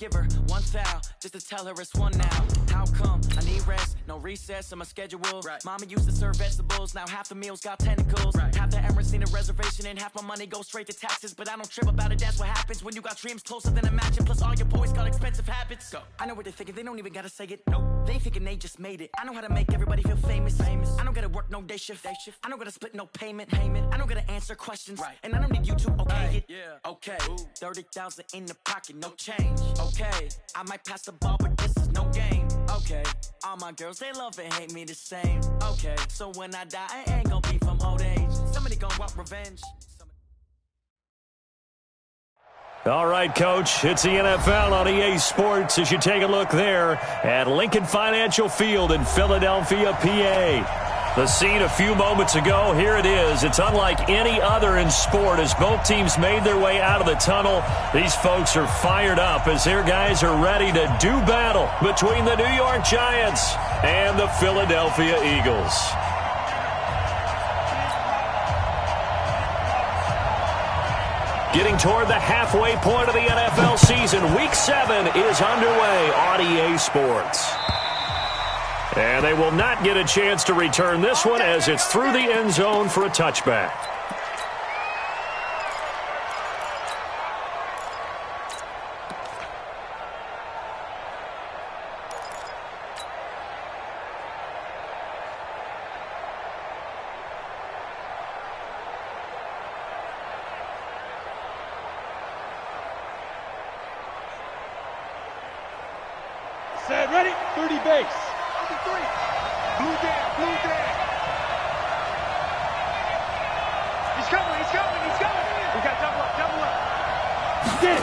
Give her one foul, just to tell her it's one now. How come? I need rest, no recess on my schedule. Right. Mama used to serve vegetables, now half the meals got tentacles. Right. Half the Emirates need a reservation and half my money goes straight to taxes. But I don't trip about it, that's what happens when you got dreams closer than a mansion. Plus all your boys got expensive habits. Go. I know what they're thinking, they don't even gotta say it. Nope. They thinking they just made it. I know how to make everybody feel famous. I don't gotta work no day shift. I don't gotta split no payment. I don't gotta answer questions. Right. And I don't need you to okay it. Yeah. Okay. 30,000 in the pocket, no change. Okay. I might pass the ball, but this is no game. Okay. All my girls, they love and hate me the same. Okay. So when I die, I ain't gonna be from old age. Somebody gonna want revenge. All right, Coach, it's the NFL on EA Sports as you take a look there at Lincoln Financial Field in Philadelphia, PA. The scene a few moments ago, here it is. It's unlike any other in sport as both teams made their way out of the tunnel. These folks are fired up as their guys are ready to do battle between the New York Giants and the Philadelphia Eagles. Getting toward the halfway point of the NFL season, Week 7 is underway on EA Sports. And they will not get a chance to return this one as it's through the end zone for a touchback. Set, ready, 30 base. 33. Blue down. He's coming. We got double up. Get it.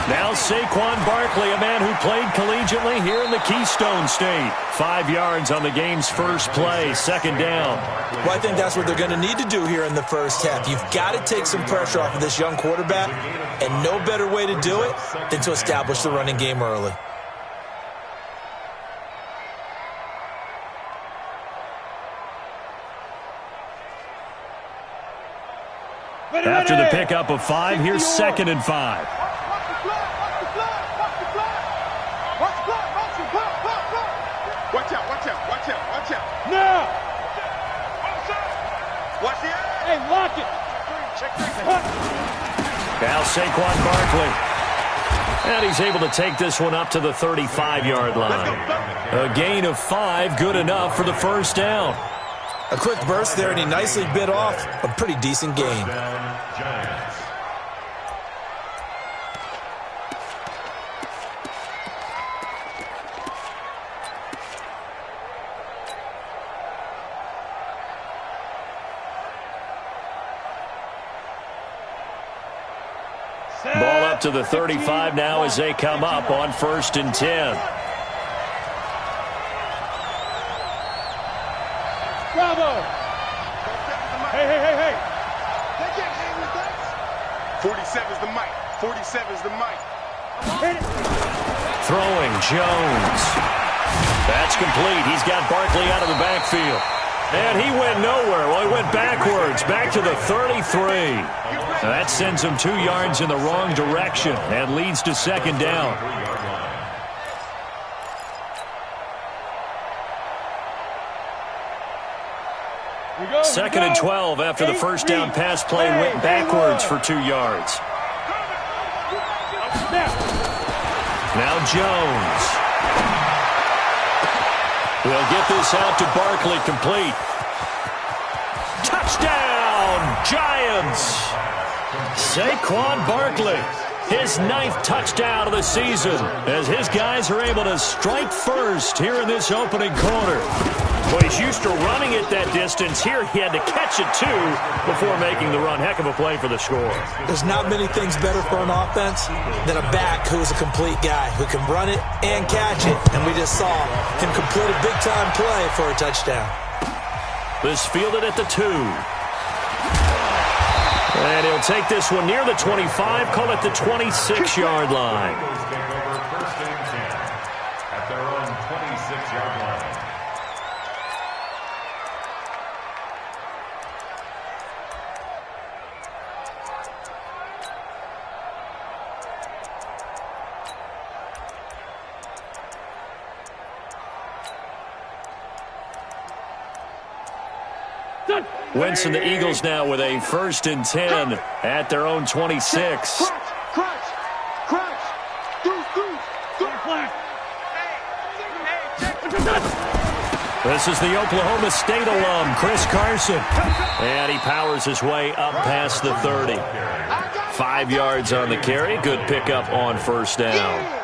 Now Saquon Barkley, a man who played collegiately here in the Keystone State. 5 yards on the game's first play, second down. Well, I think that's what they're going to need to do here in the first half. You've got to take some pressure off of this young quarterback, and no better way to do it than to establish the running game early. After the pickup of 5, here's 2nd and 5. Watch out. Now! Watch the eye! Hey, lock it! Now Saquon Barkley. And he's able to take this one up to the 35-yard line. A gain of 5, good enough for the first down. A quick burst there, and he nicely bit off a pretty decent gain. Ball up to the 35 now as they come up on 1st and 10. Bravo! Hey. 47's the mic. 47's the mic. Throwing Jones. That's complete. He's got Barkley out of the backfield. And he went nowhere. Well, he went backwards, back to the 33. That sends him 2 yards in the wrong direction and leads to 2nd down. Second and 12 after the first down pass play went backwards for 2 yards. Now Jones. They'll get this out to Barkley, complete. Touchdown, Giants! Saquon Barkley, his 9th touchdown of the season, as his guys are able to strike first here in this opening quarter. Well, he's used to running it that distance. Here he had to catch it, too, before making the run. Heck of a play for the score. There's not many things better for an offense than a back who is a complete guy, who can run it and catch it. And we just saw him complete a big-time play for a touchdown. This fielded at the 2. And he'll take this one near the 25, call it the 26-yard line. First and 10 at their own 26-yard line. Wentz and the Eagles now with a 1st and 10 at their own 26. This is the Oklahoma State alum, Chris Carson. And he powers his way up past the 30. 5 yards on the carry. Good pickup on 1st down.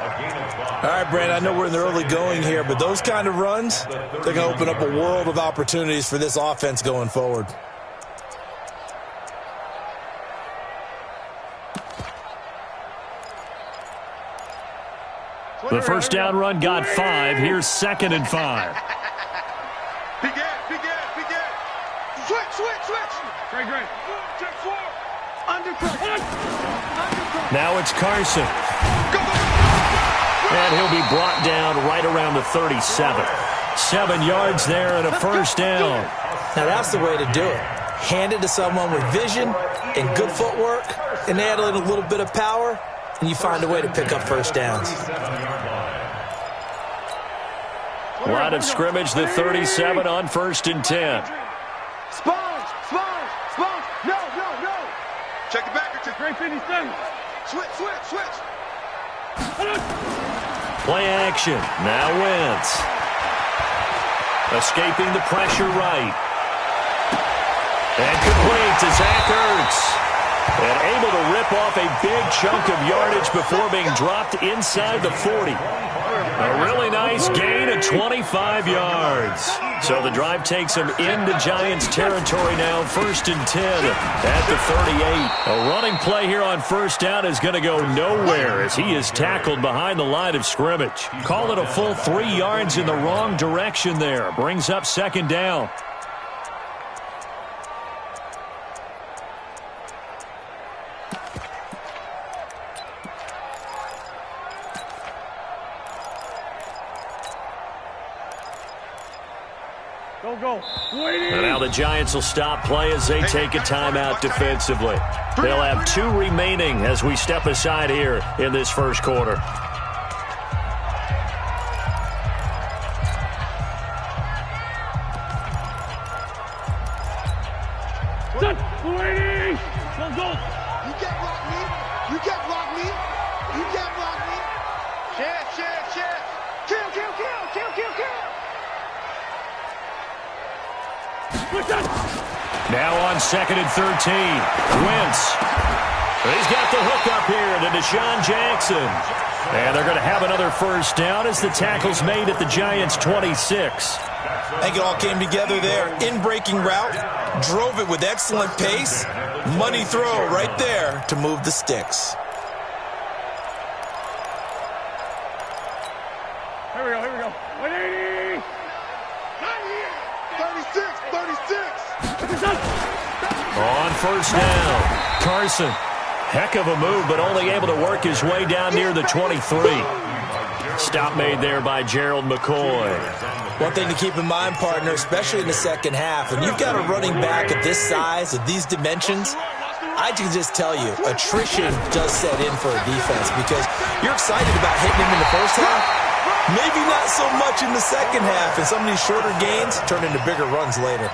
All right, Brand, I know we're in the early going here, but those kind of runs, they're going to open up a world of opportunities for this offense going forward. The 1st down run got 5. Here's 2nd and 5. Begin. Switch. Great. Check 4. Undercut. Now it's Carson. And he'll be brought down right around the 37. 7 yards there and a 1st down. Now that's the way to do it. Hand it to someone with vision and good footwork, and add in a little bit of power, and you find a way to pick up 1st downs. Line of scrimmage, the 37 on 1st and 10. Sponge. No. Check it back. Great 57. Switch. Play action. Now Wentz. Escaping the pressure right. And complete to Zach Ertz. And able to rip off a big chunk of yardage before being dropped inside the 40. A really nice gain of 25 yards. So the drive takes him into Giants territory now, 1st and 10 at the 38. A running play here on 1st down is going to go nowhere as he is tackled behind the line of scrimmage. Call it a full 3 yards in the wrong direction there. Brings up 2nd down. Go. And now the Giants will stop play as they take a timeout defensively. They'll have 2 remaining as we step aside here in this 1st quarter. Go. You can't block me. Check. Kill. Now on 2nd and 13. Wentz. He's got the hook up here to Deshaun Jackson. And they're going to have another 1st down as the tackle's made at the Giants' 26. I think it all came together there. In-breaking route, drove it with excellent pace. Money throw right there to move the sticks. Here we go. 180. 36. On 1st down, Carson. Heck of a move, but only able to work his way down near the 23. Stop made there by Gerald McCoy. One thing to keep in mind, partner, especially in the 2nd half, when you've got a running back of this size, of these dimensions, I can just tell you, attrition does set in for a defense because you're excited about hitting him in the 1st half. Maybe not so much in the 2nd half, and some of these shorter gains turn into bigger runs later.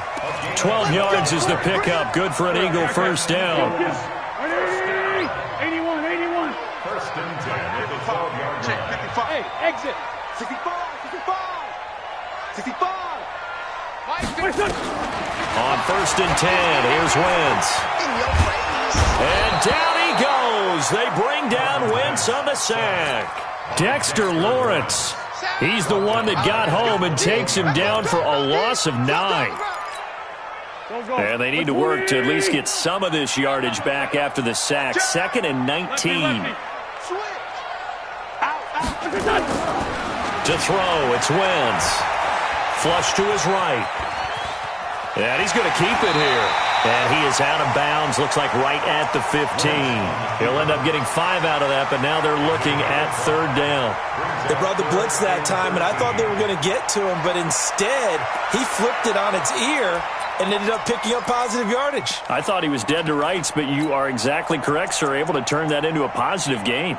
12 yards is the pickup. Good for an Eagle 1st down. 81. 1st and 10 at the 12-yard line. Check 55. Hey, exit. 65. On 1st and 10, here's Wentz. And down he goes. They bring down Wentz on the sack. Dexter Lawrence. He's the one that got home and takes him down for a loss of 9. And they need to work to at least get some of this yardage back after the sack. 2nd and 19. To throw, it's Wentz. Flush to his right. And he's going to keep it here. And he is out of bounds, looks like right at the 15. He'll end up getting 5 out of that, but now they're looking at 3rd down. They brought the blitz that time, and I thought they were going to get to him, but instead, he flipped it on its ear and ended up picking up positive yardage. I thought he was dead to rights, but you are exactly correct, sir, able to turn that into a positive gain.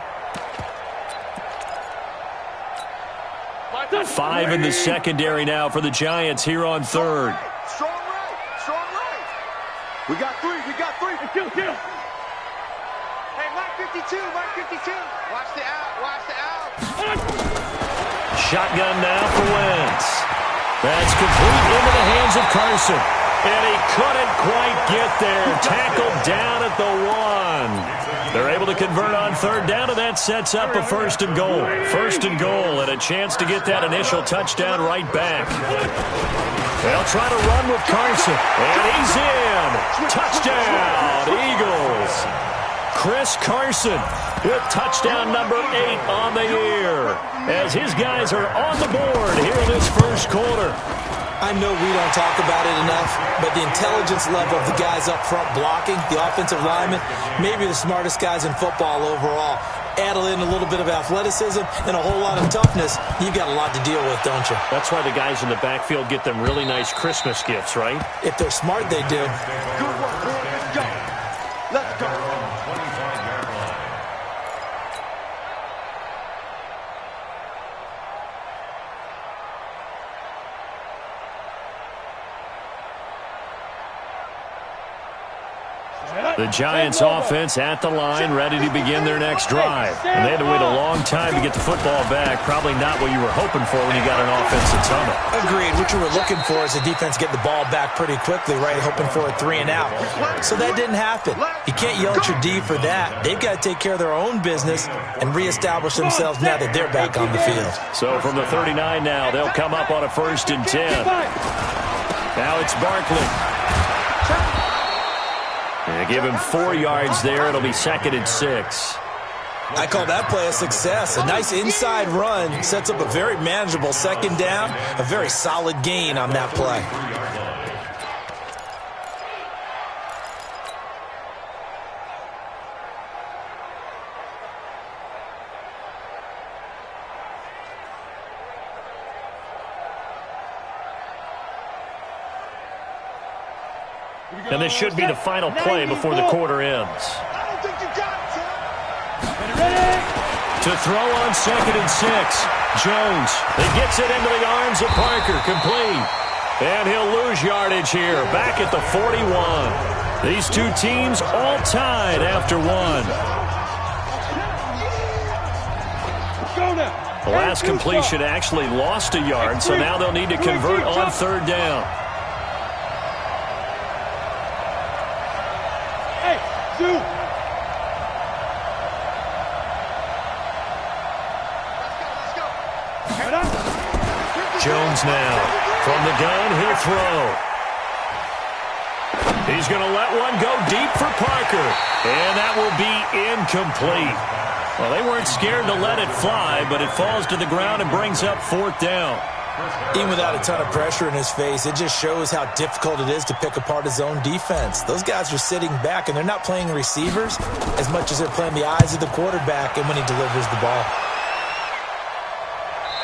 5 in the secondary now for the Giants here on 3rd. Strong right. We got three. Hey, kill. Hey, Mark 52. Watch the out. Shotgun now for Wentz. That's complete into the hands of Carson. And he couldn't quite get there. Tackled down at the 1. They're able to convert on third down, and that sets up a first and goal. First and goal, and a chance to get that initial touchdown right back. They'll try to run with Carson. And he's in. Touchdown, Eagles. Chris Carson with touchdown number 8 on the year, as his guys are on the board here in this first quarter. I know we don't talk about it enough, but the intelligence level of the guys up front blocking, the offensive linemen, maybe the smartest guys in football overall. Add in a little bit of athleticism and a whole lot of toughness, you've got a lot to deal with, don't you? That's why the guys in the backfield get them really nice Christmas gifts, right? If they're smart, they do. Good work, boys. Let's go. The Giants offense at the line, ready to begin their next drive. And they had to wait a long time to get the football back. Probably not what you were hoping for when you got an offensive tunnel. Agreed. What you were looking for is the defense get the ball back pretty quickly, right? Hoping for a 3 and out. So that didn't happen. You can't yell at your D for that. They've got to take care of their own business and reestablish themselves now that they're back on the field. So from the 39 now, they'll come up on a 1st and 10. Now it's Barkley. And give him 4 yards there. It'll be 2nd and 6. I call that play a success. A nice inside run sets up a very manageable 2nd down. A very solid gain on that play. And this should be the final play before the quarter ends. I don't think you got it, son. Ready? To throw on 2nd and 6. Jones. He gets it into the arms of Parker. Complete. And he'll lose yardage here. Back at the 41. These two teams all tied after 1. Go now. The last completion actually lost a yard, so now they'll need to convert on 3rd down. Jones now. From the gun, he'll throw. He's going to let one go deep for Parker. And that will be incomplete. Well, they weren't scared to let it fly, but it falls to the ground and brings up 4th down. Even without a ton of pressure in his face, it just shows how difficult it is to pick apart his own defense. Those guys are sitting back, and they're not playing receivers as much as they're playing the eyes of the quarterback and when he delivers the ball.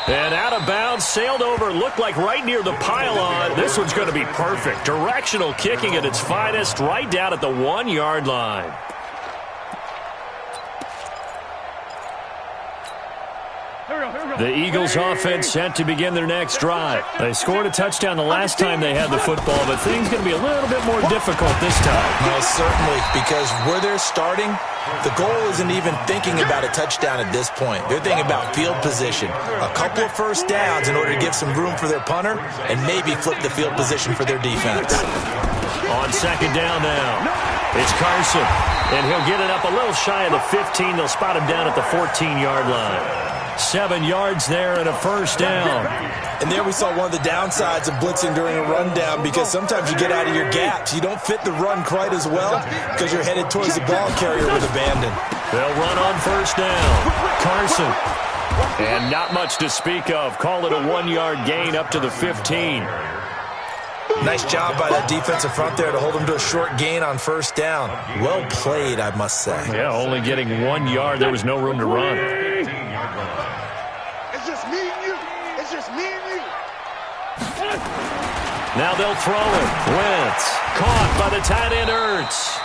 And out of bounds, sailed over, looked like right near the pylon. This one's going to be perfect. Directional kicking at its finest, right down at the 1-yard line. The Eagles offense set to begin their next drive. They scored a touchdown the last time they had the football, but things going to be a little bit more difficult this time. Most certainly, because where they're starting, the goal isn't even thinking about a touchdown at this point. They're thinking about field position. A couple of first downs in order to give some room for their punter and maybe flip the field position for their defense. On 2nd down now, it's Carson, and he'll get it up a little shy of the 15. They'll spot him down at the 14-yard line. 7 yards there and a 1st down. And there we saw one of the downsides of blitzing during a rundown, because sometimes you get out of your gaps. You don't fit the run quite as well because you're headed towards the ball carrier with abandon. They'll run on 1st down. Carson. And not much to speak of. Call it a 1-yard gain up to the 15. Nice job by that defensive front there to hold him to a short gain on 1st down. Well played, I must say. Yeah, only getting 1 yard. There was no room to run. It's just me and you. It's just me and you. Now they'll throw it. Wentz caught by the tight end Ertz.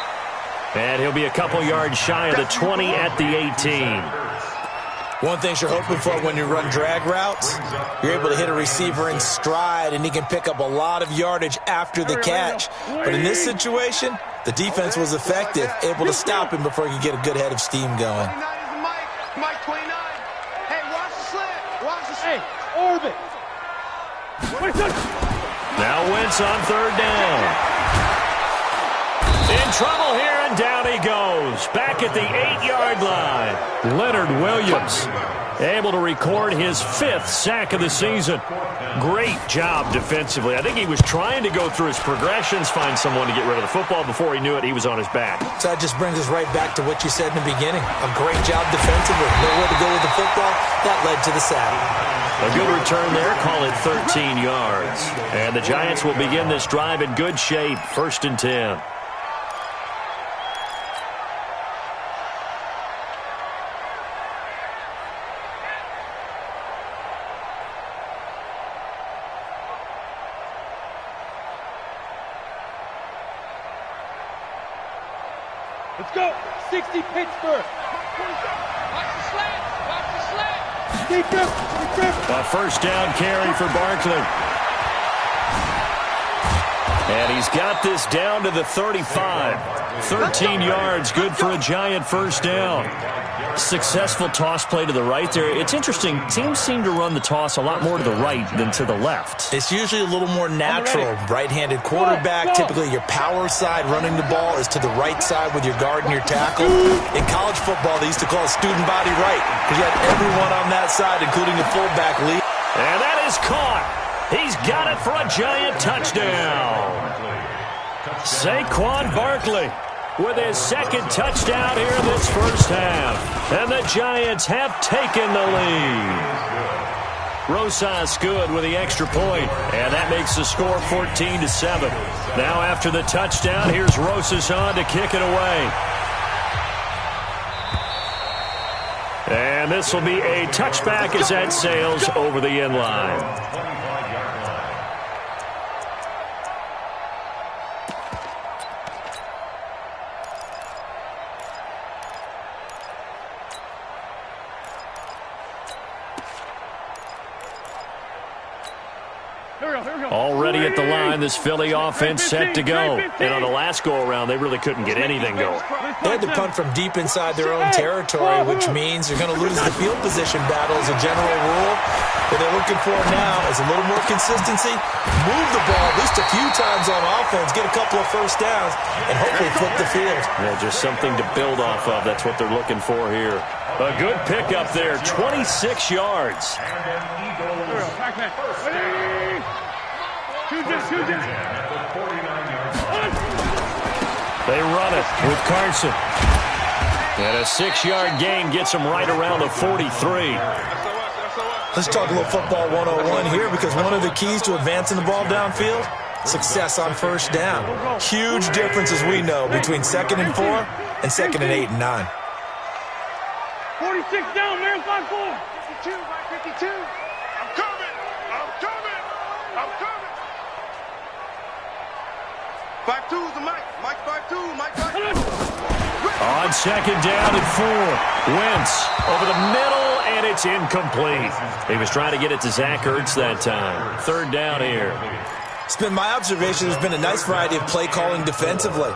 And he'll be a couple yards shy of the 20 at the 18. One thing you're hoping for when you run drag routes, you're able to hit a receiver in stride, and he can pick up a lot of yardage after the catch. But in this situation, the defense was effective, able to stop him before he could get a good head of steam going. 29 is Mike 29. Hey, watch the slant. Watch the slant. Hey, orbit. Now Wentz on third down. In trouble here, and down he goes. Back at the 8-yard line. Leonard Williams able to record his 5th sack of the season. Great job defensively. I think he was trying to go through his progressions, find someone to get rid of the football. Before he knew it, he was on his back. So that just brings us right back to what you said in the beginning. A great job defensively. Nowhere to go with the football. That led to the sack. A good return there. Call it 13 yards. And the Giants will begin this drive in good shape. 1st and 10. Let's go. 60 Pittsburgh. Watch the slant. Watch the slant. Deep grip. A first down carry for Barkley. And he's got this down to the 35. 13 yards, good for a Giant first down. Successful toss play to the right there. It's interesting. Teams seem to run the toss a lot more to the right than to the left. It's usually a little more natural. Right-handed quarterback, typically your power side running the ball is to the right side with your guard and your tackle. In college football, they used to call it student body right because you had everyone on that side, including the fullback lead. And that is caught. He's got it for a Giant touchdown. Saquon Barkley with his 2nd touchdown here in this first half. And the Giants have taken the lead. Rosas good with the extra point, and that makes the score 14-7. Now after the touchdown, here's Rosas on to kick it away. And this will be a touchback as that sails over the end line. Already at the line, this Philly offense set to go. And on the last go-around, they really couldn't get anything going. They had to punt from deep inside their own territory, which means they're going to lose the field position battle as a general rule. What they're looking for now is a little more consistency, move the ball at least a few times on offense, get a couple of first downs, and hopefully flip the field. Yeah, just something to build off of. That's what they're looking for here. A good pickup there, 26 yards. They run it with Carson. And a 6-yard gain gets them right around the 43. Let's talk a little football 101 here, because one of the keys to advancing the ball downfield, success on first down. Huge difference, as we know, between 2nd and 4 and 2nd and 8 and 9. 46 down, Marathon 4. 52, Mike 52. I'm coming. I'm coming. I'm coming. 5-2 is the Mike. Mike 5-2. Mike 5-2. On 2nd down and 4. Wentz over the middle, and it's incomplete. He was trying to get it to Zach Ertz that time. 3rd down here. It's been my observation there's been a nice variety of play calling defensively.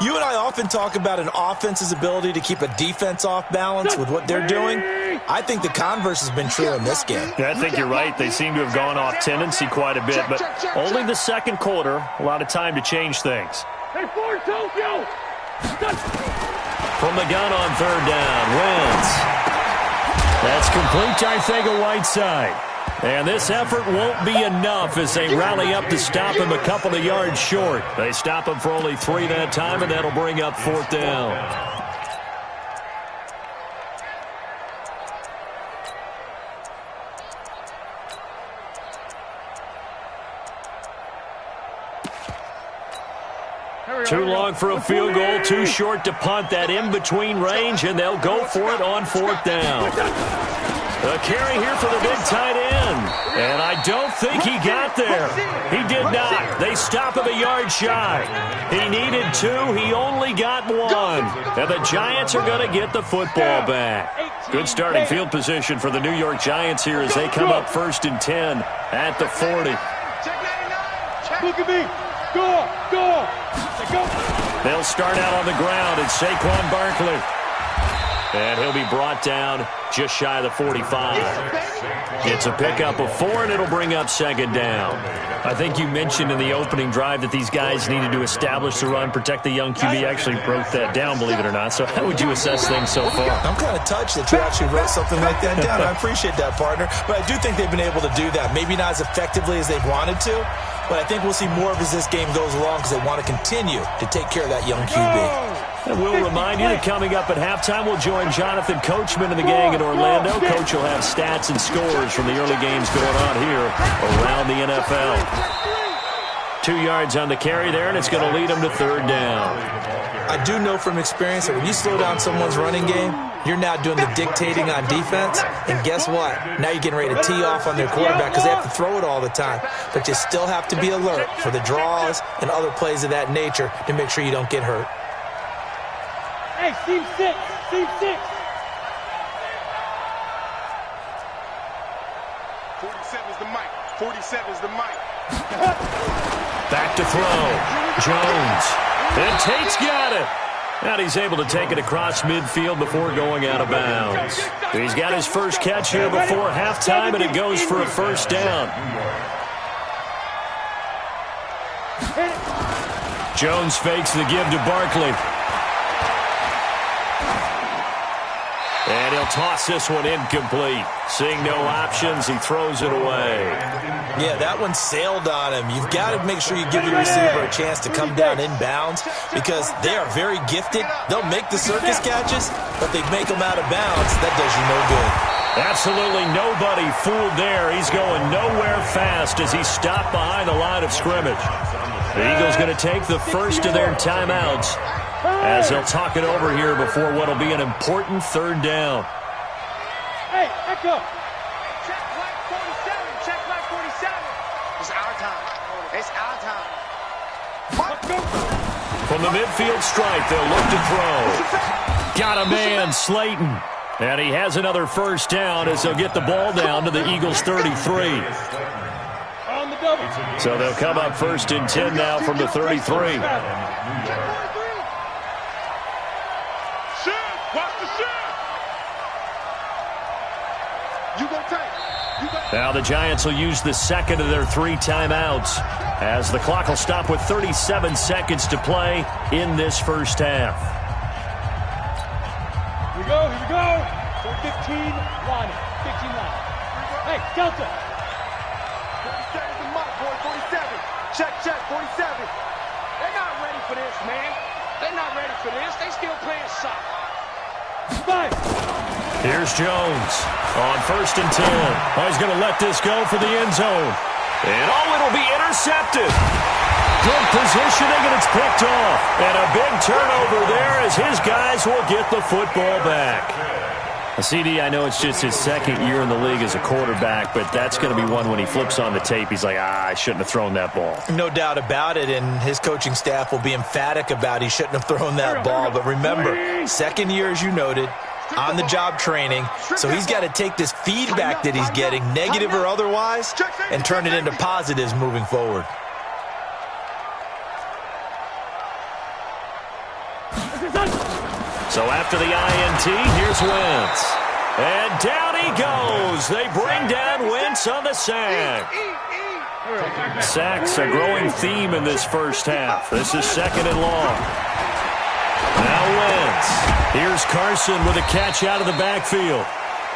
You and I often talk about an offense's ability to keep a defense off balance with what they're doing. I think the converse has been true in this game. Yeah, I think you're right. They seem to have gone off tendency quite a bit, but only the 2nd quarter. A lot of time to change things. Hey, Ford, Tokyo. From the gun on 3rd down, Wentz. That's complete to Arcega-Whiteside. And this effort won't be enough as they rally up to stop him a couple of yards short. They stop him for only 3 that time, and that'll bring up 4th down. Too long for a field goal, too short to punt. That in-between range, and they'll go for it on 4th down. A carry here for the big tight end. And I don't think he got there. He did not. They stop him a yard shy. He needed 2. He only got 1. And the Giants are going to get the football back. Good starting field position for the New York Giants here as they come up 1st and 10 at the 40. Look at me. Go. They'll start out on the ground. It's Saquon Barkley. And he'll be brought down just shy of the 45. It's a pickup of 4, and it'll bring up 2nd down. I think you mentioned in the opening drive that these guys needed to establish the run, protect the young QB. Actually broke that down, believe it or not. So how would you assess things so far? I'm kind of touched that you actually wrote something like that down. I appreciate that, partner. But I do think they've been able to do that. Maybe not as effectively as they've wanted to, but I think we'll see more of as this game goes along because they want to continue to take care of that young QB. And we'll remind you that coming up at halftime, we'll join Jonathan Coachman and the gang in Orlando. Coach will have stats and scores from the early games going on here around the NFL. 2 yards on the carry there, and it's going to lead them to 3rd down. I do know from experience that when you slow down someone's running game, you're now doing the dictating on defense. And guess what? Now you're getting ready to tee off on their quarterback because they have to throw it all the time. But you still have to be alert for the draws and other plays of that nature to make sure you don't get hurt. Hey, team 6. 47's the mic. 47's the mic. Back to throw. Jones. And Tate's got it. And he's able to take it across midfield before going out of bounds. He's got his first catch here before halftime, and it goes for a 1st down. Jones fakes the give to Barkley. And he'll toss this one incomplete. Seeing no options, he throws it away. Yeah, that one sailed on him. You've got to make sure you give your receiver a chance to come down inbounds because they are very gifted. They'll make the circus catches, but they make them out of bounds. That does you no good. Absolutely nobody fooled there. He's going nowhere fast as he's stopped behind the line of scrimmage. The Eagles going to take the first of their timeouts as they'll talk it over here before what will be an important 3rd down. Hey, echo. Check flag 47. Check flag 47. It's our time. It's our time. From the midfield stripe, they'll look to throw. Got a man, Slayton. And he has another 1st down as they'll get the ball down to the Eagles' 33. On the double. So they'll come up 1st and 10 now from the 33. Now the Giants will use the 2nd of their 3 timeouts as the clock will stop with 37 seconds to play in this 1st half. Here we go. 15 line. Hey, Delta. 47's the mic, boy. 47. Check, 47. They're not ready for this, man. They're not ready for this. They still playing soccer. Here's Jones on 1st and 10. Oh, he's going to let this go for the end zone. And it'll be intercepted. Good positioning, and it's picked off. And a big turnover there as his guys will get the football back. CD, I know it's just his 2nd year in the league as a quarterback, but that's going to be one when he flips on the tape, he's like, I shouldn't have thrown that ball. No doubt about it, and his coaching staff will be emphatic about he shouldn't have thrown that ball. But remember, 2nd year, as you noted, on-the-job training, so he's got to take this feedback that he's getting, negative or otherwise, and turn it into positives moving forward. So after the INT, here's Wentz. And down he goes. They bring down Wentz on the sack. Sacks a growing theme in this 1st half. This is 2nd and long. Now Wentz. Here's Carson with a catch out of the backfield.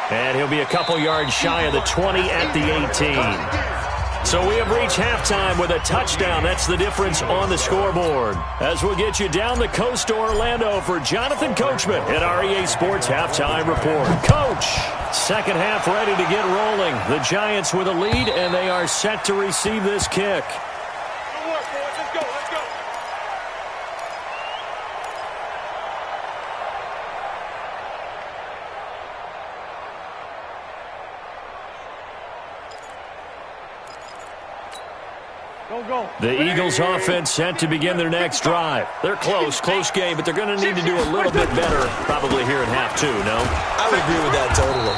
And he'll be a couple yards shy of the 20 at the 18. So we have reached halftime with a touchdown. That's the difference on the scoreboard. As we'll get you down the coast to Orlando for Jonathan Coachman at our EA Sports Halftime Report. Coach, 2nd half ready to get rolling. The Giants with a lead, and they are set to receive this kick. Good work, boys. Let's go. The Eagles offense set to begin their next drive. They're close game, but they're going to need to do a little bit better probably here in half two, no? I would agree with that totally.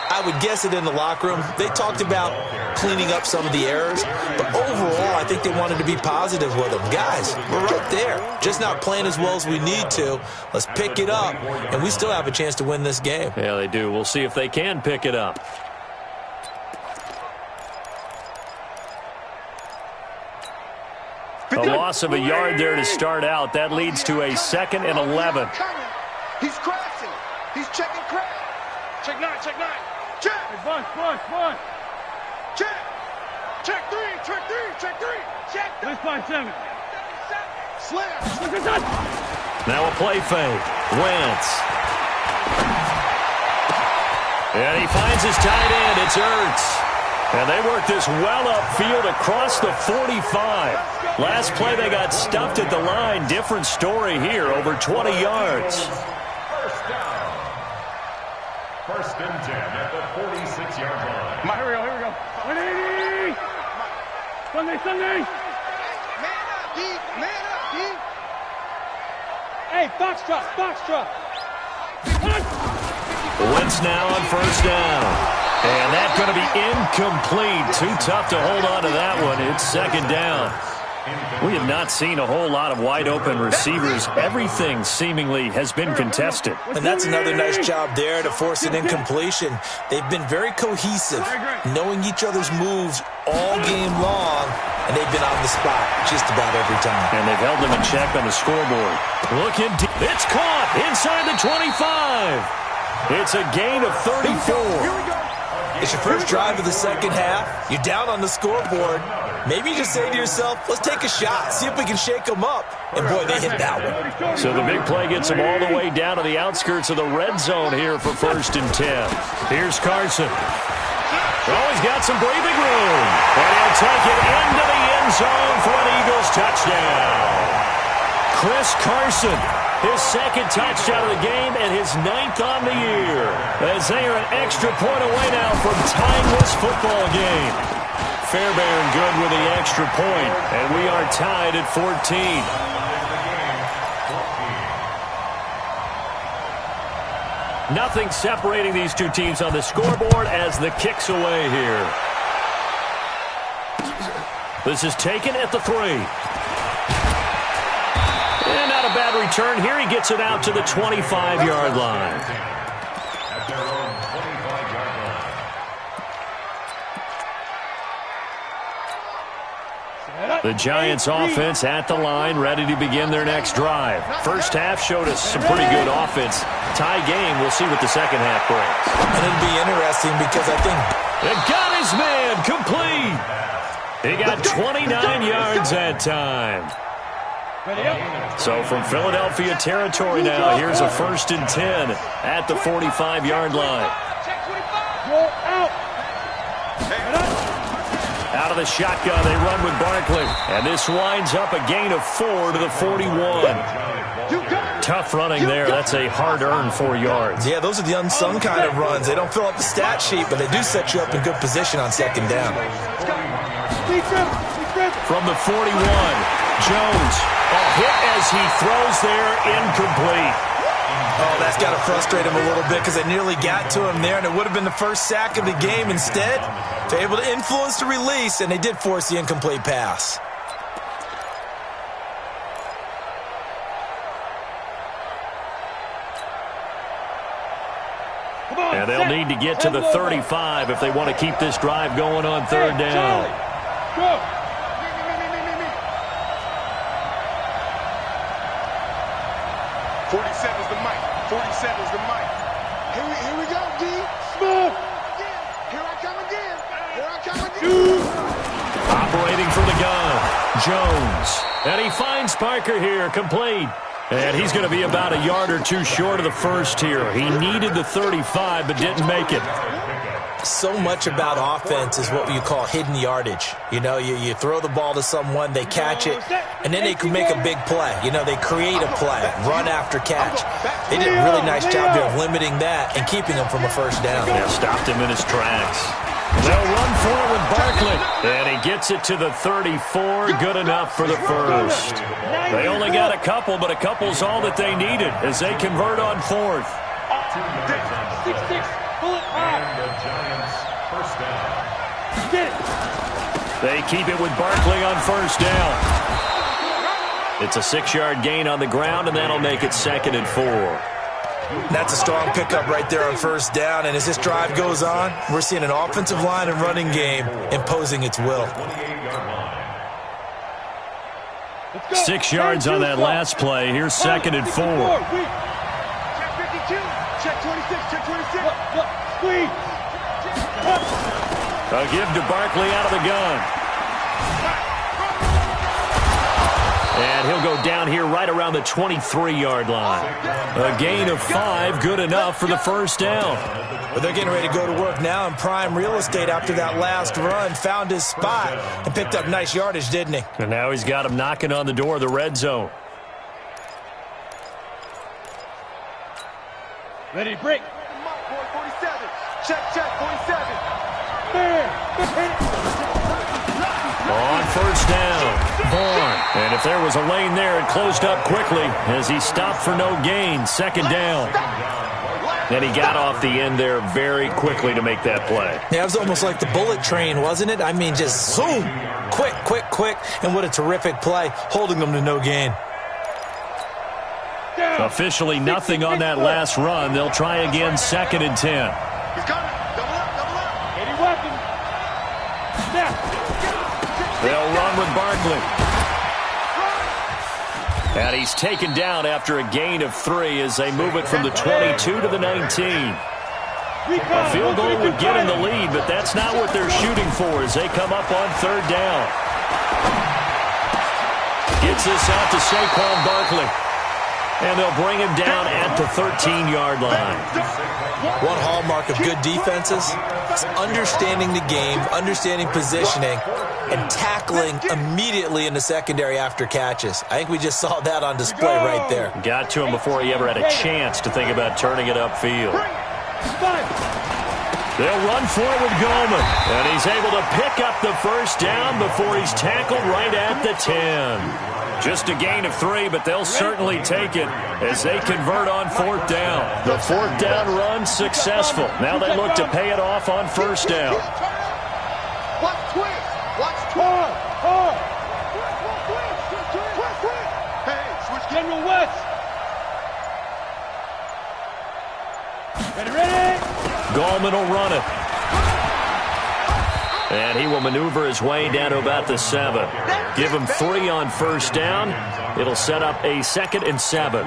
I would guess it in the locker room. They talked about cleaning up some of the errors, but overall, I think they wanted to be positive with them. Guys, we're right there. Just not playing as well as we need to. Let's pick it up, and we still have a chance to win this game. Yeah, they do. We'll see if they can pick it up. A loss of a yard there to start out. That leads to a 2nd and 11. He's crashing. He's checking crash. Check 9, check 9. Check. Bunch. Check. Check 3, check 3, check 3. Check. Let's find 7. Slam. Now a play fake. Wentz. And he finds his tight end. It's Ertz. And they work this well upfield across the 45. Last play they got stuffed at the line. Different story here, over 20 yards. First down. 1st and 10 at the 46-yard line. Here we go. 180. Sunday. Man up, D. Man up, D. Hey, Foxtrot. Wentz now on 1st down. And that's going to be incomplete. Too tough to hold on to that one. It's 2nd down. We have not seen a whole lot of wide-open receivers. Everything seemingly has been contested. And that's another nice job there to force an incompletion. They've been very cohesive, knowing each other's moves all game long, and they've been on the spot just about every time. And they've held them in check on the scoreboard. Looking deep. It's caught inside the 25. It's a gain of 34. It's your first drive of the 2nd half. You're down on the scoreboard. Maybe you just say to yourself, let's take a shot, see if we can shake them up. And, boy, they hit that one. So the big play gets them all the way down to the outskirts of the red zone here for 1st and 10. Here's Carson. Oh, he's got some breathing room. And he'll take it into the end zone for an Eagles touchdown. Chris Carson. His 2nd touchdown of the game and his 9th on the year. As they are an extra point away now from tying this football game. Fairbairn good with the extra point, and we are tied at 14. Nothing separating these two teams on the scoreboard as the kick's away here. This is taken at the 3. And not a bad return here. He gets it out to the 25-yard line. At their own 25-yard line. The Giants offense at the line, ready to begin their next drive. First half showed us some pretty good offense. Tie game, we'll see what the second half brings. And it'll be interesting because I think... It got his man complete. He got 29 yards that time. So from Philadelphia territory now, here's a 1st and 10 at the 45-yard line. Out of the shotgun, they run with Barkley. And this winds up a gain of 4 to the 41. Tough running there. That's a hard-earned 4 yards. Yeah, those are the unsung kind of runs. They don't fill up the stat sheet, but they do set you up in good position on 2nd down. From the 41, Jones. A hit as he throws there, incomplete. Oh, that's got to frustrate him a little bit because they nearly got to him there, and it would have been the first sack of the game. Instead, they're able to influence the release, and they did force the incomplete pass. And they'll need to get to the 35 if they want to keep this drive going on 3rd down. Go. 47's the mic. 47's the mic. Here we go, D. Smooth. Here I come again. Here I come again. Operating from the gun, Jones. And he finds Parker here, complete. And he's going to be about a yard or 2 short of the first here. He needed the 35, but didn't make it. So much about offense is what you call hidden yardage. You know, you throw the ball to someone, they catch it, and then they can make a big play. You know, they create a play, run after catch. They did a really nice job there of limiting that and keeping him from a 1st down. Yeah, stopped him in his tracks. They'll run for it with Barkley. And he gets it to the 34. Good enough for the first. They only got a couple, but a couple's all that they needed as they convert on fourth. 6-6. Pull it high. And the Giants first down. Get it. They keep it with Barkley on first down. It's a 6-yard gain on the ground, and that'll make it 2nd and 4. That's a strong pickup right there on first down, and as this drive goes on, we're seeing an offensive line and running game imposing its will. 6 yards on that last play. Here's 2nd and 4. Check 52. Check 26. Check 26. Look, squeeze. A give to Barkley out of the gun. And he'll go down here right around the 23-yard line. A gain of 5, good enough for the first down. But they're getting ready to go to work now in prime real estate after that last run. Found his spot and picked up nice yardage, didn't he? And now he's got him knocking on the door of the red zone. Ready, break. Mark, boy, 47. Check 47. On first down, Vaughn. And if there was a lane there, it closed up quickly as he stopped for no gain. 2nd down. And he got off the end there very quickly to make that play. Yeah, it was almost like the bullet train, wasn't it? I mean, just zoom. Quick, quick, quick. And what a terrific play, holding them to no gain. Officially nothing on that last run. They'll try again, 2nd and 10. He's coming. Double up, double up. Any weapon. Snap. They'll run with Barkley. And he's taken down after a gain of 3 as they move it from the 22 to the 19. A field goal would get in the lead, but that's not what they're shooting for as they come up on 3rd down. Gets this out to Saquon Barkley. And they'll bring him down at the 13-yard line. One hallmark of good defenses is understanding the game, understanding positioning, and tackling immediately in the secondary after catches. I think we just saw that on display right there. Got to him before he ever had a chance to think about turning it upfield. They'll run for it with Goldman. And he's able to pick up the first down before he's tackled right at the 10. Just a gain of 3, but they'll certainly take it as they convert on 4th down. The 4th down run successful. Now they look to pay it off on first down. Watch twist. Watch twist. Hey, switch. General West. Ready. Gallman will run it. And he will maneuver his way down to about the 7. Give him 3 on first down. It'll set up a 2nd and 7.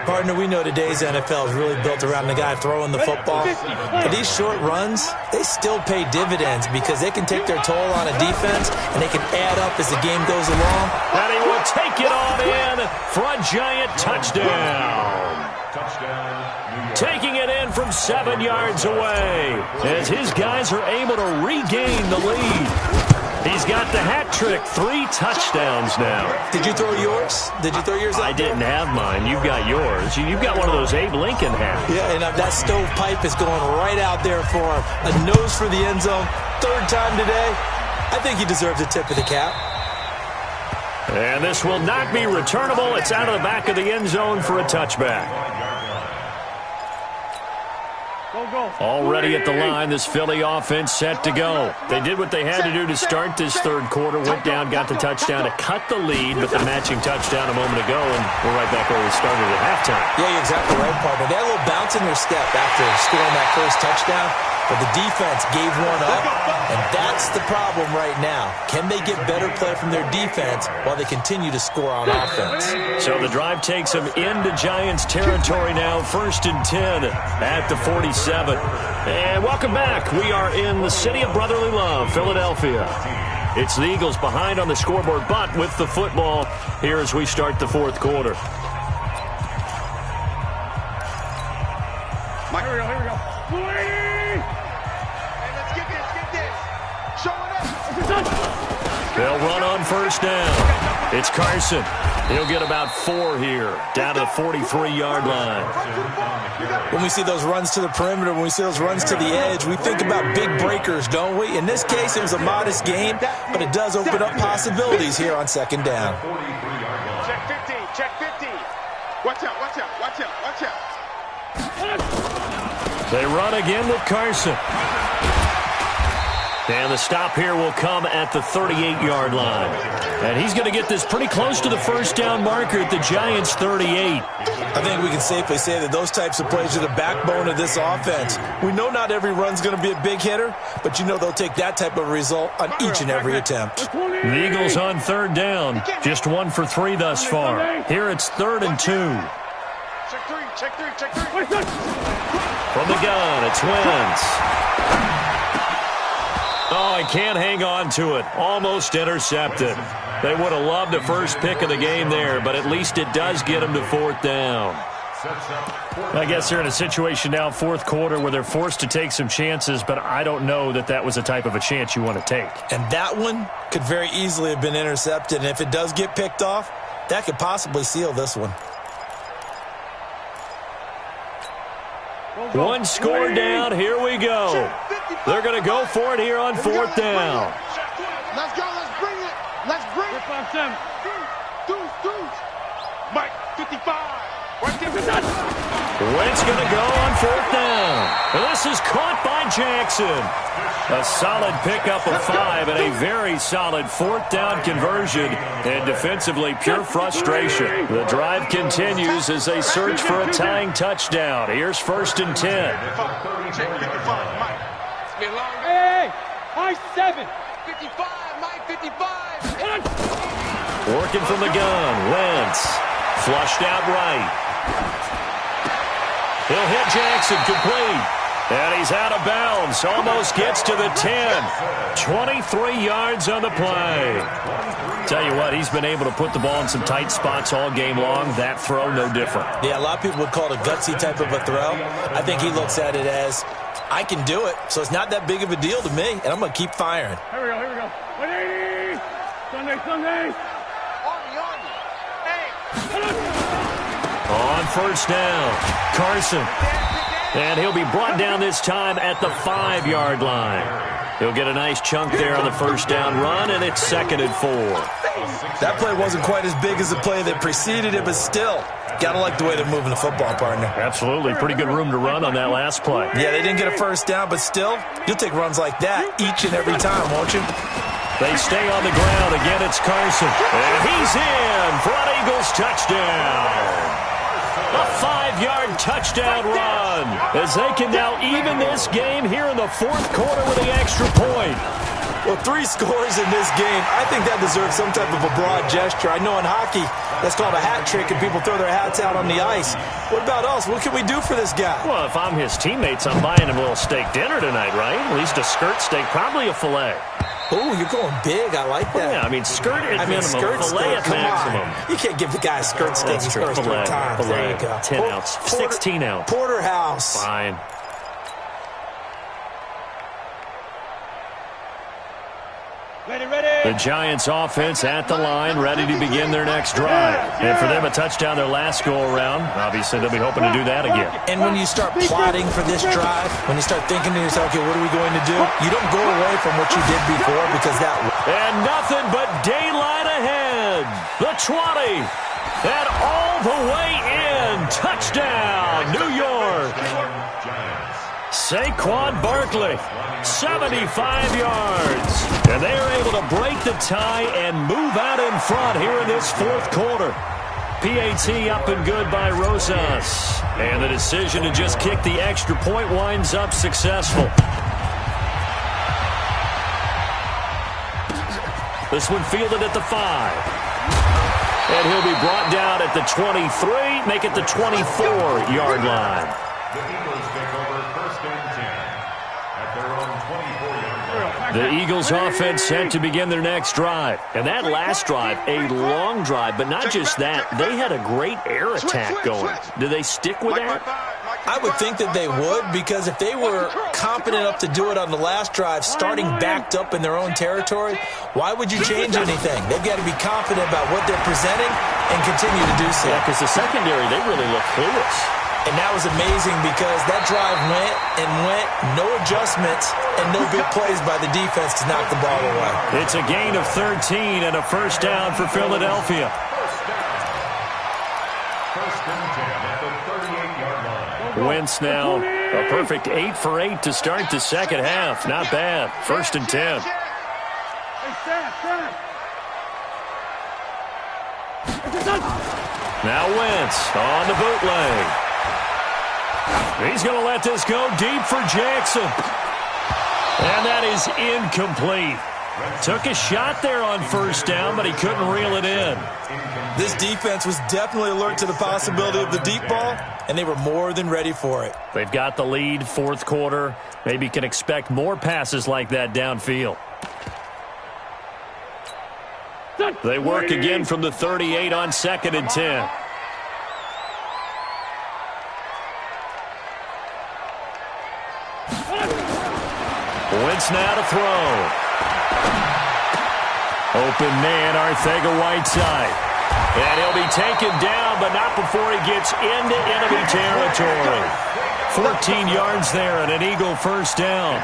Partner, we know today's NFL is really built around the guy throwing the football. But these short runs, they still pay dividends because they can take their toll on a defense and they can add up as the game goes along. And he will take it on in for a Giant touchdown. Taking it in from 7 yards away as his guys are able to regain the lead. He's got the hat trick, 3 touchdowns now. Did you throw yours? Did you throw yours out? I didn't have mine. You've got yours. You've got one of those Abe Lincoln hats. Yeah, and that stovepipe is going right out there for him. A nose for the end zone. 3rd time today. I think he deserves a tip of the cap. And this will not be returnable. It's out of the back of the end zone for a touchback. Already at the line, this Philly offense set to go. They did what they had to do to start this 3rd quarter, went down, got the touchdown to cut the lead, but the matching touchdown a moment ago, and we're right back where we started at halftime. Yeah, you're exactly right, partner. They had a little bounce in their step after scoring that first touchdown, but the defense gave one up, and that's the problem right now. Can they get better play from their defense while they continue to score on offense? So the drive takes them into Giants territory now, 1st and 10 at the 47. And welcome back. We are in the city of brotherly love, Philadelphia. It's the Eagles behind on the scoreboard, but with the football here as we start the 4th quarter. Here we go. Hey, let's get this. Show it up. They'll run on first down. It's Carson. He'll get about 4 here, down to the 43-yard line. When we see those runs to the perimeter, when we see those runs to the edge, we think about big breakers, don't we? In this case, it was a modest gain, but it does open up possibilities here on second down. Check 15, check 15. Watch out, watch out, watch out, watch out. They run again with Carson. And the stop here will come at the 38-yard line. And he's going to get this pretty close to the first down marker at the Giants' 38. I think we can safely say that those types of plays are the backbone of this offense. We know not every run's going to be a big hitter, but you know they'll take that type of result on each and every attempt. The Eagles on third down. Just 1 for 3 thus far. Here it's 3rd and 2. Check 3, check 3, check 3. From the gun, it's Wentz. Oh, he can't hang on to it. Almost intercepted. They would have loved the first pick of the game there, but at least it does get them to 4th down. I guess they're in a situation now, 4th quarter, where they're forced to take some chances, but I don't know that that was the type of a chance you want to take. And that one could very easily have been intercepted, and if it does get picked off, that could possibly seal this one. One score down. Here we go. They're going to go for it here on 4th down. Let's go, let's bring it. Let's bring it. 5-7. Deuce. Mike, 55. Wentz going to go on 4th down. And this is caught by Jackson. A solid pickup of 5 and a very solid 4th down conversion. And defensively, pure frustration. The drive continues as they search for a tying touchdown. Here's 1st and 10. Hey, high 7. 55, Mike, 55. Working from the gun, Wentz. Flushed out right. He'll hit Jackson, complete. And he's out of bounds. Almost gets to the 10. 23 yards on the play. Tell you what, he's been able to put the ball in some tight spots all game long. That throw, no different. Yeah, a lot of people would call it a gutsy type of a throw. I think he looks at it as, I can do it, so it's not that big of a deal to me, and I'm going to keep firing. Here we go. 180. Sunday. On 1st down, Carson. And he'll be brought down this time at the 5-yard line. He'll get a nice chunk there on the 1st down run, and it's 2nd and 4. That play wasn't quite as big as the play that preceded it, but still, got to like the way they're moving the football, partner. Absolutely. Pretty good room to run on that last play. Yeah, they didn't get a 1st down, but still, you'll take runs like that each and every time, won't you? They stay on the ground. Again, it's Carson. And he's in for an Eagles touchdown. A 5-yard touchdown run as they can now even this game here in the 4th quarter with the extra point. Well, 3 scores in this game. I think that deserves some type of a broad gesture. I know in hockey, that's called a hat trick, and people throw their hats out on the ice. What about us? What can we do for this guy? Well, if I'm his teammates, I'm buying him a little steak dinner tonight, right? At least a skirt steak, probably a filet. Oh, you're going big. I like that. Yeah, I mean, skirt at minimum, skirt filet at maximum. You can't give the guy a skirt steak his first 3 times. There you go. 10 ounce, 16 ounce. Porterhouse. Fine. Ready. The Giants offense at the line, ready to begin their next drive. And for them, a touchdown their last go-around. Obviously, they'll be hoping to do that again. And when you start plotting for this drive, when you start thinking to yourself, okay, what are we going to do? You don't go away from what you did before because that... And nothing but daylight ahead. The 20. And all the way in. Touchdown, New York. Saquon Barkley, 75 yards. And they are able to break the tie and move out in front here in this 4th quarter. PAT up and good by Rosas. And the decision to just kick the extra point winds up successful. This one fielded at the 5. And he'll be brought down at the 23, make it the 24-yard line. The Eagles take over 1st and 10 at their own 24-yard line. The Eagles offense set to begin their next drive. And that last drive, a long drive, but not just that. They had a great air attack going. Do they stick with that? I would think that they would, because if they were competent enough to do it on the last drive, starting backed up in their own territory, why would you change anything? They've got to be confident about what they're presenting and continue to do so. Yeah, because the secondary, they really look clueless. And that was amazing because that drive went and went, no adjustments, and no big plays by the defense to knock the ball away. It's a gain of 13 and a first down for Philadelphia. First and 10 at the 38-yard line. Wentz now a perfect 8 for 8 to start the second half. Not bad. First and 10. Now Wentz on the bootleg. He's going to let this go deep for Jackson. And that is incomplete. Took a shot there on first down, but he couldn't reel it in. This defense was definitely alert to the possibility of the deep ball, and they were more than ready for it. They've got the lead, fourth quarter. Maybe can expect more passes like that downfield. They work again from the 38 on second and 10. Wentz now to throw. Open man, Arcega-Whiteside. And he'll be taken down, but not before he gets into enemy territory. 14 yards there and an Eagle first down.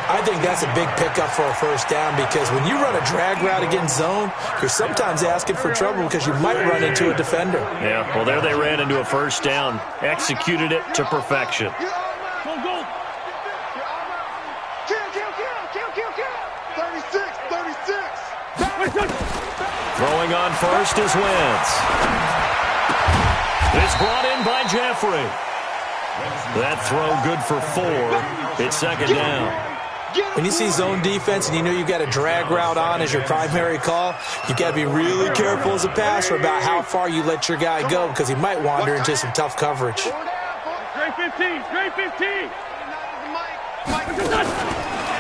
I think that's a big pickup for a first down, because when you run a drag route against zone, you're sometimes asking for trouble because you might run into a defender. Yeah, well, there they ran into a first down. Executed it to perfection. Go, go. 36. Throwing on first is Wentz. It's brought in by Jeffrey. That throw good for 4. It's second down. When you see zone defense and you know you've got a drag route on as your primary call, you've got to be really careful as a passer about how far you let your guy go, because he might wander into some tough coverage. Great 15. Great 15.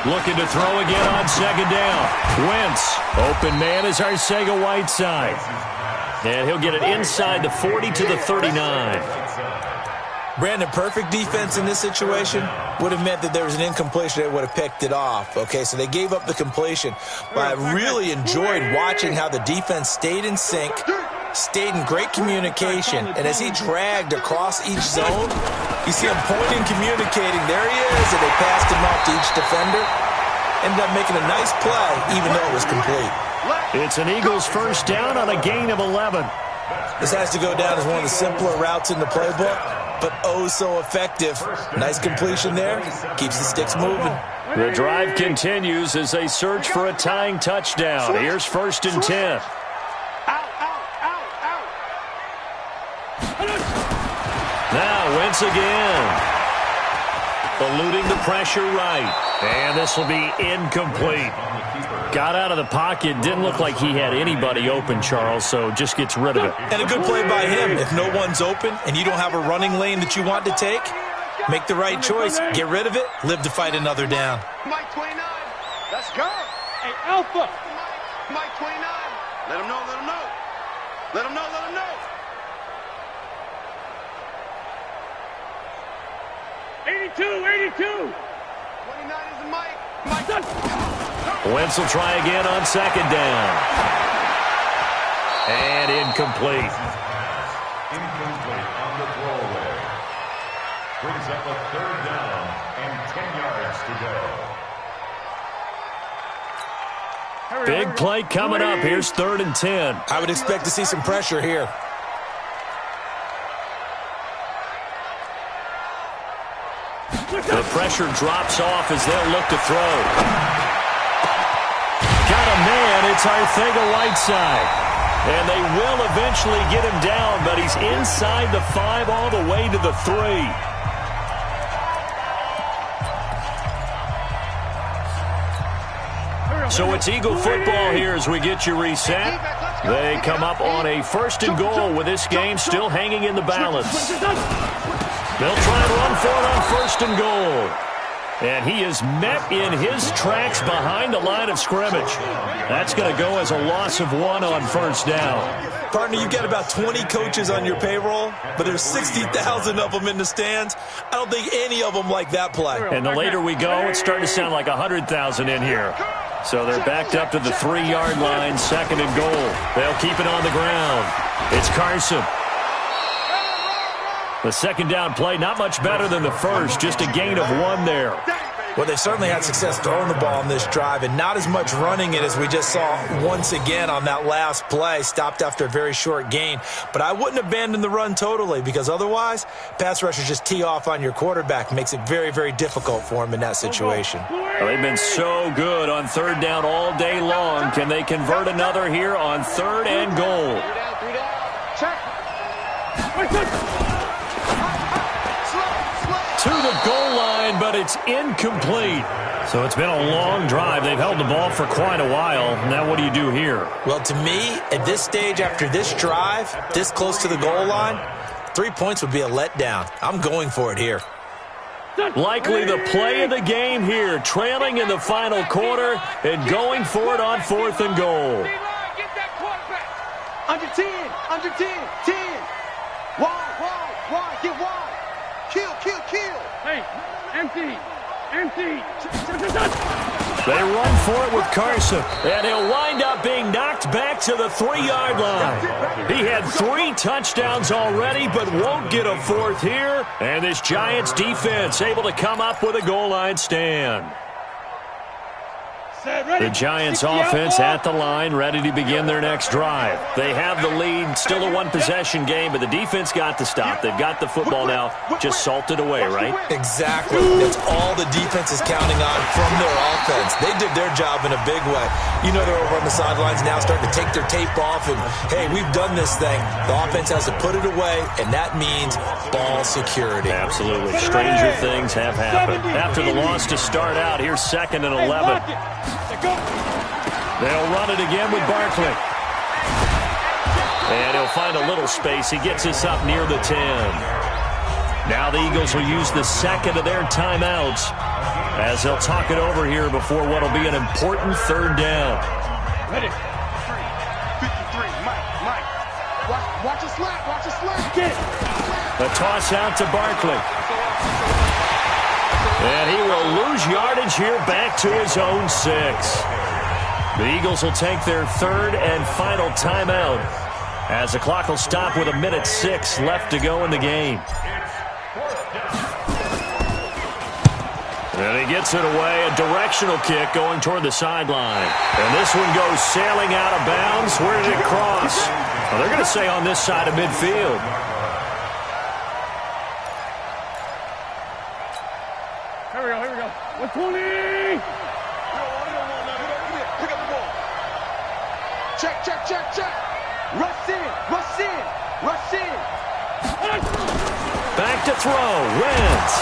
Looking to throw again on second down. Wentz. Open man is Arcega-Whiteside. And he'll get it inside the 40 to the 39. Brandon, perfect defense in this situation would have meant that there was an incompletion that would have picked it off. Okay, so they gave up the completion. But I really enjoyed watching how the defense stayed in sync, stayed in great communication, and as he dragged across each zone, you see him pointing, communicating. There he is, and they passed him off to each defender. Ended up making a nice play, even though it was complete. It's an Eagles first down on a gain of 11. This has to go down as one of the simpler routes in the playbook, but oh so effective. Nice completion there. Keeps the sticks moving. The drive continues as they search for a tying touchdown. Here's first and 10. Now Wentz again. Eluding the pressure right. And this will be incomplete. Got out of the pocket. Didn't look like he had anybody open, Charles, so just gets rid of it. And a good play by him. If no one's open and you don't have a running lane that you want to take, make the right choice. Get rid of it. Live to fight another down. Mike 29. Let's go. Hey, Alpha. Mike 29. Let him know, let him know. Let him know, let him know. 82. 29 is the Mike. Wentz will try again on second down. And incomplete. Incomplete on the throwaway. Brings up a third down and 10 yards to go. Big play coming up. Here's third and 10. I would expect to see some pressure here. The pressure drops off as they'll look to throw. Got a man. It's Arcega-Whiteside. And they will eventually get him down, but he's inside the 5 all the way to the 3. So it's Eagle football here as we get you reset. They come up on a first and goal with this game still hanging in the balance. They'll try and run for it on first and goal. And he is met in his tracks behind the line of scrimmage. That's going to go as a loss of 1 on first down. Partner, you got about 20 coaches on your payroll, but there's 60,000 of them in the stands. I don't think any of them like that play. And the later we go, it's starting to sound like 100,000 in here. So they're backed up to the 3-yard line, 2nd and goal. They'll keep it on the ground. It's Carson. The second down play, not much better than the first, just a gain of 1 there. Well, they've certainly had success throwing the ball on this drive and not as much running it as we just saw once again on that last play. Stopped after a very short gain. But I wouldn't abandon the run totally because otherwise, pass rushers just tee off on your quarterback. Makes it very, very difficult for him in that situation. Well, they've been so good on 3rd down all day long. Can they convert another here on 3rd and goal? 3 down. Check. To the goal line, but it's incomplete. So it's been a long drive. They've held the ball for quite a while. Now what do you do here? Well, to me, at this stage after this drive, this close to the goal line, 3 points would be a letdown. I'm going for it here. Likely the play of the game here, trailing in the final quarter and going for it on 4th and goal. Get that quarterback. Under 10. Under 10. 10. Wide. Get wide. Kill. Hey, empty. They run for it with Carson, and he'll wind up being knocked back to the 3-yard line. He had 3 touchdowns already, but won't get a 4th here. And this Giants defense able to come up with a goal line stand. The Giants offense at the line, ready to begin their next drive. They have the lead, still a 1-possession game, but the defense got to stop. They've got the football now, just salted away, right? Exactly. That's all the defense is counting on from their offense. They did their job in a big way. You know they're over on the sidelines now starting to take their tape off, and, hey, we've done this thing. The offense has to put it away, and that means ball security. Absolutely. Stranger things have happened. After the loss to start out, here's 2nd and 11. They'll run it again with Barkley. And he'll find a little space. He gets us up near the 10. Now the Eagles will use the 2nd of their timeouts as they'll talk it over here before what will be an important 3rd down. Ready. 53. Mike. Watch it slap. The toss out to Barkley. And he will lose yardage here back to his own 6. The Eagles will take their 3rd and final timeout as the clock will stop with 1:06 left to go in the game. And he gets it away, a directional kick going toward the sideline. And this one goes sailing out of bounds. Where did it cross? Well, they're going to say on this side of midfield. Here we go. 120. Pick up the ball. Check. Rush in. Back to throw. Wentz.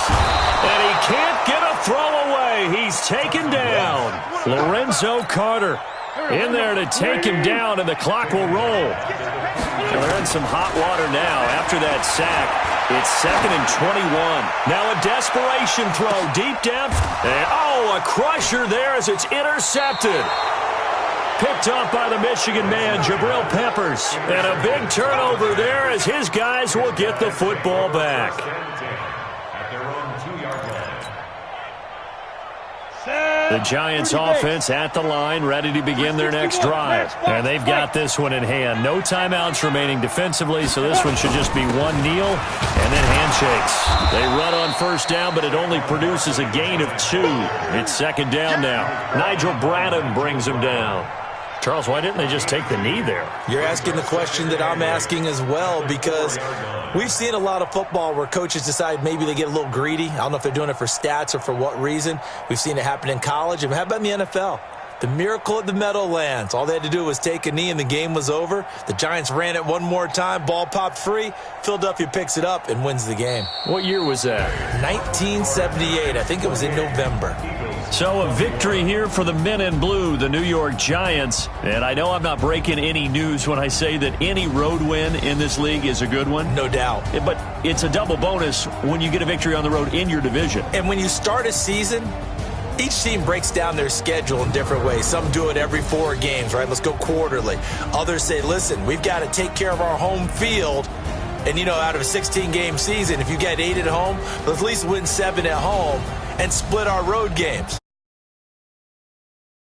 And he can't get a throw away. He's taken down. Lorenzo Carter in there to take him down, and the clock will roll. Well, they're in some hot water now after that sack. It's 2nd and 21. Now a desperation throw deep down. And, a crusher there as it's intercepted. Picked up by the Michigan man, Jabril Peppers. And a big turnover there as his guys will get the football back. At their own 2-yard line. The Giants offense at the line, ready to begin their next drive. And they've got this one in hand. No timeouts remaining defensively, so this one should just be 1 kneel and then handshakes. They run on 1st down, but it only produces a gain of 2. It's 2nd down now. Nigel Bradham brings him down. Charles, why didn't they just take the knee there? You're asking the question that I'm asking as well, because we've seen a lot of football where coaches decide maybe they get a little greedy. I don't know if they're doing it for stats or for what reason. We've seen it happen in college. And how about in the NFL? The miracle at the Meadowlands. All they had to do was take a knee and the game was over. The Giants ran it one more time. Ball popped free. Philadelphia picks it up and wins the game. What year was that? 1978. I think it was in November. So a victory here for the men in blue, the New York Giants. And I know I'm not breaking any news when I say that any road win in this league is a good one. No doubt. But it's a double bonus when you get a victory on the road in your division. And when you start a season, each team breaks down their schedule in different ways. Some do it every 4 games, right? Let's go quarterly. Others say, listen, we've got to take care of our home field. And, out of a 16-game season, if you get 8 at home, let's at least win 7 at home and split our road games.